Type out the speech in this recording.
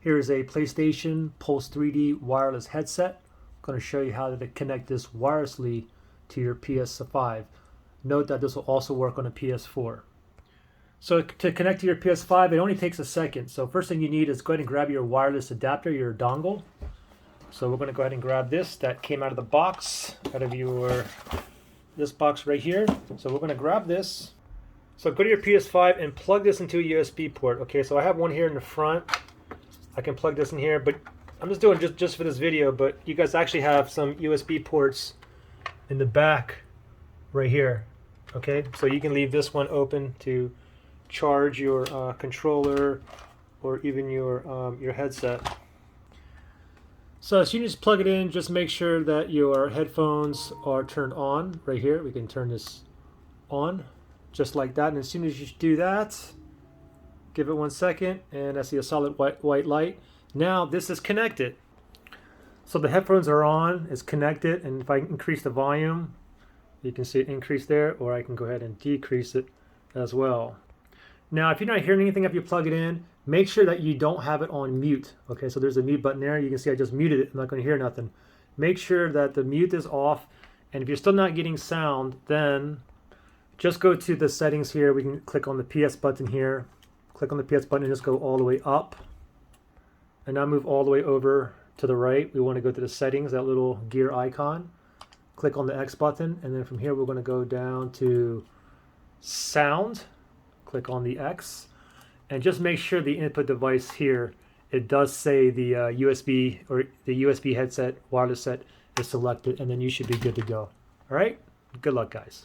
Here is a PlayStation Pulse 3D wireless headset. I'm going to show you how to connect this wirelessly to your PS5. Note that this will also work on a PS4. So to connect to your PS5, it only takes a second. So first thing you need is go ahead and grab your wireless adapter, your dongle. So we're going to go ahead and grab this that came out of the box, out of this box right here. So we're going to grab this. So go to your PS5 and plug this into a USB port. Okay, so I have one here in the front. I can plug this in here, but I'm just doing just for this video, but you guys actually have some USB ports in the back right here. Okay, so you can leave this one open to charge your controller or even your headset. So as soon as you plug it in, just make sure that your headphones are turned on right here. We can turn this on just like that, and as soon as you do that, give it 1 second, and I see a solid white light. Now this is connected. So the headphones are on, it's connected, and if I increase the volume, you can see it increase there, or I can go ahead and decrease it as well. Now if you're not hearing anything after you plug it in, make sure that you don't have it on mute. Okay, so there's a mute button there. You can see I just muted it. I'm not going to hear nothing. Make sure that the mute is off, and if you're still not getting sound, then just go to the settings here. We can click on the PS button here. Click on the PS button and just go all the way up. And now move all the way over to the right. We want to go to the settings, that little gear icon. Click on the X button, and then from here we're going to go down to sound. Click on the X. And just make sure the input device here, it does say the USB or the USB headset, wireless set is selected, and then you should be good to go. All right? Good luck, guys.